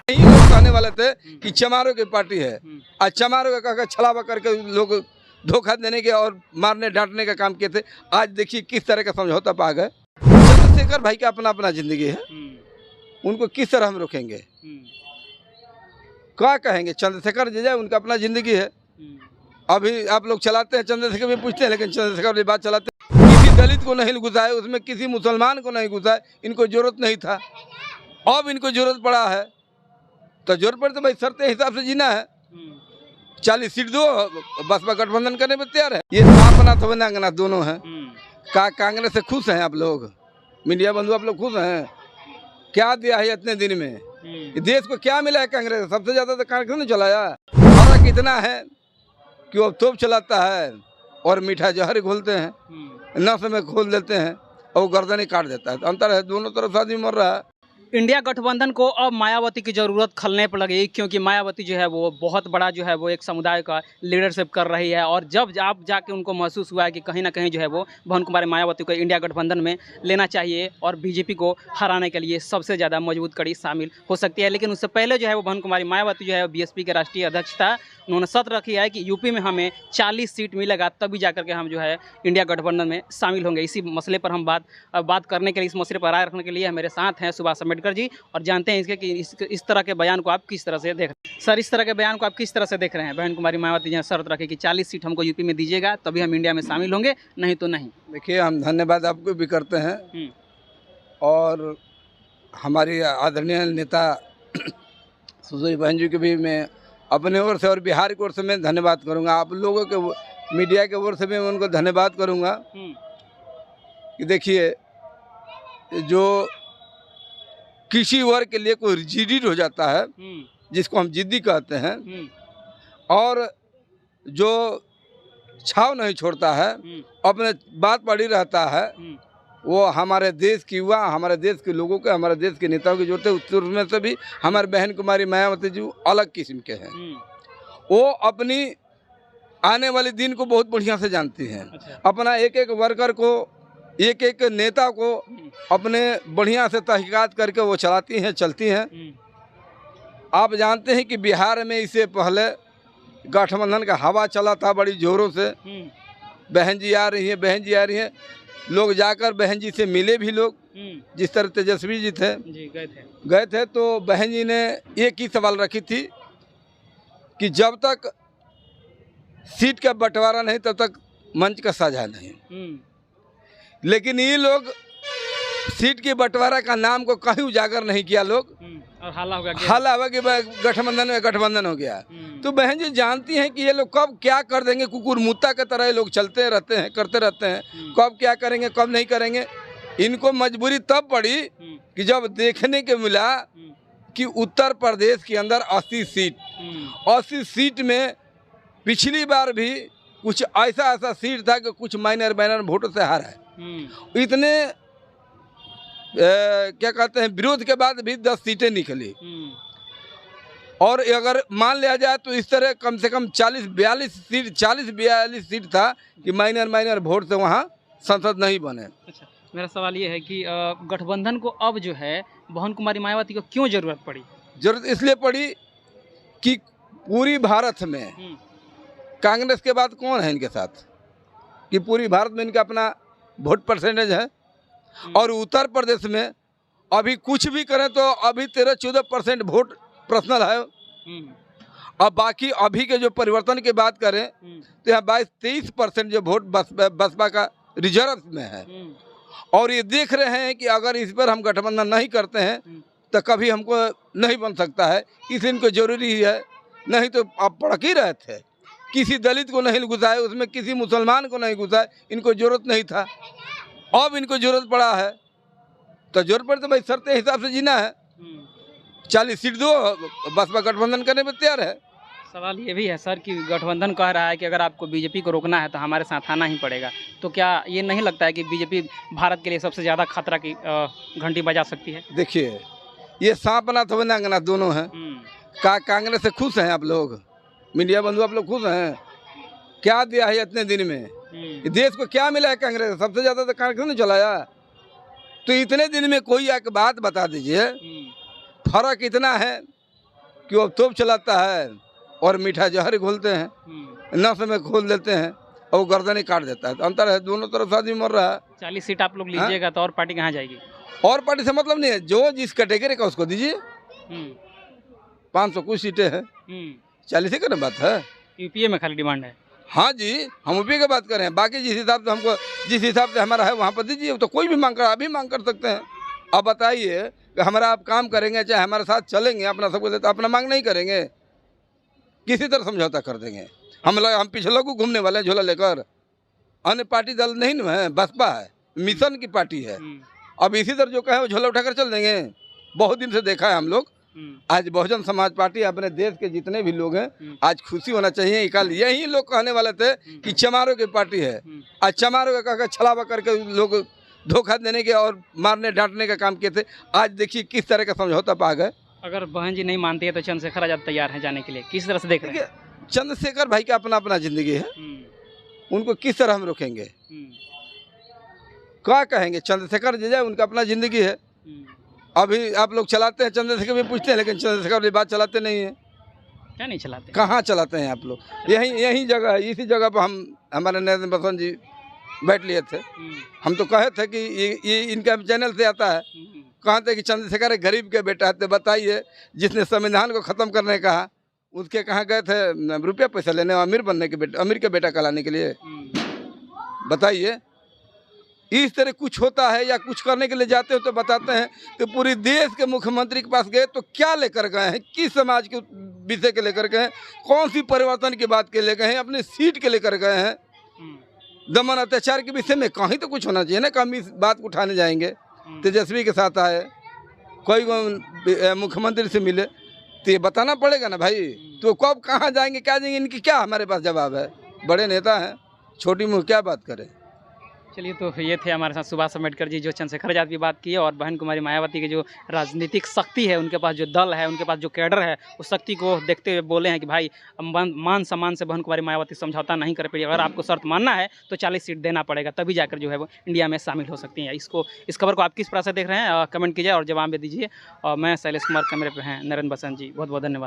यही लोग कहने वाले थे कि चमारों की पार्टी है, आज चमारों का कहकर छलावा करके लोग धोखा देने के और मारने डांटने का काम किए थे। आज देखिए किस तरह का समझौता पा गए। चंद्रशेखर भाई का अपना अपना जिंदगी है, उनको किस तरह हम रोकेंगे, क्या कहेंगे। चंद्रशेखर जी उनका अपना जिंदगी है। अभी आप लोग चलाते हैं, चंद्रशेखर भी पूछते हैं, लेकिन चंद्रशेखर भी बात चलाते हैं। किसी दलित को नहीं घुसाए, उसमें किसी मुसलमान को नहीं घुसाए, इनको जरूरत नहीं था। अब इनको जरूरत पड़ा है तो जरूरत पड़े तो भाई शर्त हिसाब से जीना है। 40 सीट दो, बसपा गठबंधन करने में तैयार है। ये नापनाथ वनांगनाथ दोनों हैं। कांग्रेस से खुश हैं आप लोग, मीडिया बंधु आप लोग खुश हैं? क्या दिया है इतने दिन में, देश को क्या मिला है कांग्रेस? सबसे ज्यादा तो कांग्रेस ने चलाया। फर्क इतना है कि वो तोप चलाता है और मीठा जहर घोलते हैं, नस में खोल देते हैं और गर्दन ही काट देता है। तो अंतर है, दोनों तरफ आदमी मर रहा है। इंडिया गठबंधन को अब मायावती की ज़रूरत खलने पर लगी, क्योंकि मायावती जो है वो बहुत बड़ा जो है वो एक समुदाय का लीडरशिप कर रही है। और जब आप जाके उनको महसूस हुआ है कि कहीं ना कहीं जो है वो भवन कुमारी मायावती को इंडिया गठबंधन में लेना चाहिए और बीजेपी को हराने के लिए सबसे ज़्यादा मजबूत कड़ी शामिल हो सकती है। लेकिन उससे पहले जो है वो भवन कुमारी मायावती जो है बीएसपी के राष्ट्रीय अध्यक्ष था, उन्होंने शर्त रखी है कि यूपी में हमें 40 सीट मिलेगा तभी जाकर के हम जो है इंडिया गठबंधन में शामिल होंगे। इसी मसले पर हम बात करने के लिए, इस मसले पर राय रखने के लिए मेरे साथ हैं सुभाष अम्बेडकर जी, और जानते हैं इसके कि इस तरह के बयान को आप किस तरह से देख रहे हैं। सर, इस तरह के बयान को आप किस तरह से देख रहे हैं? बहन कुमारी मायावती जी शर्त रखे कि 40 सीट हमको यूपी में दीजिएगा तभी हम इंडिया में शामिल होंगे, नहीं तो नहीं। देखिए, हम धन्यवाद आपको भी करते हैं और हमारी आदरणीय नेता सुश्री बहन जी के भी मैं अपने ओर से और बिहार की ओर से मैं धन्यवाद करूंगा। आप लोगों के मीडिया के ओर से भी मैं उनको धन्यवाद करूंगा कि देखिए, जो किसी वर्ग के लिए कोई रिजिड हो जाता है, जिसको हम जिद्दी कहते हैं, और जो छाव नहीं छोड़ता है, अपने बात पर ही रहता है, वो हमारे देश की युवा, हमारे देश के लोगों के, हमारे देश के नेताओं की जरूरत है। उत्तर में से भी हमारे बहन कुमारी मायावती जी अलग किस्म के हैं। वो अपनी आने वाले दिन को बहुत बढ़िया से जानती हैं। अच्छा। अपना एक एक वर्कर को, एक एक नेता को अपने बढ़िया से तहकीकात करके वो चलाती हैं, चलती हैं। आप जानते हैं कि बिहार में इससे पहले गठबंधन का हवा चला था बड़ी जोरों से। बहन जी आ रही हैं, बहन जी आ रही हैं, लोग जाकर बहन जी से मिले भी लोग, जिस तरह तेजस्वी जी थे गए थे तो बहन जी ने एक ही सवाल रखी थी कि जब तक सीट का बंटवारा नहीं तब तक मंच का साझा नहीं। लेकिन ये लोग सीट के बंटवारा का नाम को कहीं उजागर नहीं किया लोग, और हाला हुआ कि गठबंधन हो गया। तो बहन जी जानती हैं कि ये लोग कब क्या कर देंगे। कुकुर मुत्ता की तरह ये लोग चलते रहते हैं, करते रहते हैं, कब क्या करेंगे कब नहीं करेंगे। इनको मजबूरी तब पड़ी कि जब देखने को मिला कि उत्तर प्रदेश के अंदर 80 सीट में पिछली बार भी कुछ ऐसा सीट था कि कुछ माइनर वोटों से हारा है। इतने क्या कहते हैं विरोध के बाद भी 10 सीटें निकली। और अगर मान लिया जाए तो इस तरह कम से कम 40-42 सीट था कि माइनर वोट से वहाँ संसद नहीं बने। अच्छा, मेरा सवाल ये है कि गठबंधन को अब जो है बहन कुमारी मायावती को क्यों जरूरत पड़ी? जरूरत इसलिए पड़ी कि पूरी भारत में कांग्रेस के बाद कौन है इनके साथ, कि पूरी भारत में इनका अपना वोट परसेंटेज है। और उत्तर प्रदेश में अभी कुछ भी करें तो अभी 13-14% वोट पर्सनल है। अब बाकी अभी के जो परिवर्तन की बात करें तो यहाँ 22-23% जो वोट बसपा का रिजर्व में है। और ये देख रहे हैं कि अगर इस पर हम गठबंधन नहीं करते हैं तो कभी हमको नहीं बन सकता है, इसलिए इनको जरूरी है। नहीं तो आप भड़क ही रहे थे, किसी दलित को नहीं घुसाए, उसमें किसी मुसलमान को नहीं घुसाए, इनको जरूरत नहीं था। अब इनको जरूरत पड़ा है तो जरूरत पड़े तो भाई शर्त हिसाब से जीना है। 40 सीट दो, बसपा गठबंधन करने में तैयार है। सवाल ये भी है सर कि गठबंधन कह रहा है कि अगर आपको बीजेपी को रोकना है तो हमारे साथ आना ही पड़ेगा। तो क्या ये नहीं लगता है कि बीजेपी भारत के लिए सबसे ज़्यादा खतरा की घंटी बजा सकती है? देखिए, ये सांपनाथ वनांगनाथ दोनों हैं। कांग्रेस से खुश हैं आप लोग, मीडिया बंधु आप लोग खुश हैं? क्या दिया है इतने दिन में, देश को क्या मिला है कांग्रेस? सबसे ज्यादा तो कांग्रेस ने चलाया। तो इतने दिन में कोई एक बात बता दीजिए, फर्क इतना है कि वो तोप चलाता है और मीठा जहर घोलते हैं, नस में खोल देते हैं और वो गर्दन काट देता है। तो अंतर है, दोनों तरफ से आदमी मर रहा है। 40 सीट आप लोग लीजिएगा तो और पार्टी कहाँ जाएगी? और पार्टी से मतलब नहीं है, जो जिस कैटेगरी का उसको दीजिए। 500 कुछ सीटें हैं, 40 ही का बात है। यूपीए में खाली डिमांड है। हाँ जी, हम यूपी की बात कर रहे हैं। बाकी जिस हिसाब से हमको, जिस हिसाब से हमारा है वहाँ पर दीजिए। तो कोई भी मांग कर, अभी मांग कर सकते हैं। अब बताइए कि हमारा आप काम करेंगे, चाहे हमारे साथ चलेंगे, अपना सब कुछ, तो अपना मांग नहीं करेंगे, किसी तरह समझौता कर देंगे। हम पिछले लोग घूमने वाले हैं झोला लेकर। अन्य पार्टी दल नहीं न है, बसपा है, मिशन की पार्टी है। अब इसी तरह जो कहे वो झोला उठाकर चल देंगे। बहुत दिन से देखा है हम लोग। आज बहुजन समाज पार्टी, अपने देश के जितने भी लोग हैं, आज खुशी होना चाहिए। कल यही लोग कहने वाले थे कि चमारों की पार्टी है। आज चमारों का कहकर छलावा करके लोग धोखा देने के और मारने डांटने का काम किए थे। आज देखिए किस तरह का समझौता पा गए। अगर बहन जी नहीं मानती है तो चंद्रशेखर आजाद तैयार हैं जाने के लिए, किस तरह से देख रहे हैं? चंद्रशेखर भाई का अपना अपना जिंदगी है, उनको किस तरह हम रोकेंगे? क्या कहेंगे? चंद्रशेखर जी जाए, उनका अपना जिंदगी है। अभी आप लोग चलाते हैं, चंद्रशेखर भी पूछते हैं, लेकिन चंद्रशेखर भी बात चलाते नहीं है। क्या नहीं चलाते? कहाँ चलाते हैं आप लोग? यही जगह है, इसी जगह पर हमारे नरेंद्र बसंत जी बैठ लिए थे। हम तो कहे थे कि ये इनका चैनल से आता है। कहा थे कि चंद्रशेखर एक गरीब के बेटा है। तो बताइए, जिसने संविधान को ख़त्म करने कहा, उसके कहाँ गए थे रुपया पैसा लेने, अमीर बनने के बेटा, अमीर के बेटा कहलाने के लिए? बताइए, इस तरह कुछ होता है या कुछ करने के लिए जाते हो तो बताते हैं कि पूरी देश के मुख्यमंत्री के पास गए तो क्या लेकर गए हैं, किस समाज के विषय के लेकर गए हैं, कौन सी परिवर्तन की बात के ले गए हैं, अपनी सीट के लेकर गए हैं, दमन अत्याचार के विषय में कहीं तो कुछ होना चाहिए ना। कि हम इस बात को उठाने जाएंगे, तेजस्वी के साथ आए, कोई मुख्यमंत्री से मिले, तो ये बताना पड़ेगा ना भाई। तो कब कहाँ जाएंगे, क्या जाएंगे, इनकी क्या हमारे पास जवाब है? बड़े नेता हैं, छोटी मुँह क्या बात करें। चलिए, तो ये थे हमारे साथ सुभाष अम्बेडकर जी, जो चंद्रशेखर आजाद की बात की, और बहन कुमारी मायावती की जो राजनीतिक शक्ति है, उनके पास जो दल है, उनके पास जो कैडर है, उस शक्ति को देखते हुए बोले हैं कि भाई मान सम्मान से बहन कुमारी मायावती समझौता नहीं कर पाएगी। अगर आपको शर्त मानना है तो 40 सीट देना पड़ेगा, तभी जाकर जो है वो इंडिया में शामिल हो सकती हैं। इस खबर को आप किस प्रकार से देख रहे हैं, कमेंट कीजिए और जवाब दीजिए। और मैं शैलेश कुमार, कैमरे पर हैं नरेंद्र बसंत जी। बहुत बहुत धन्यवाद।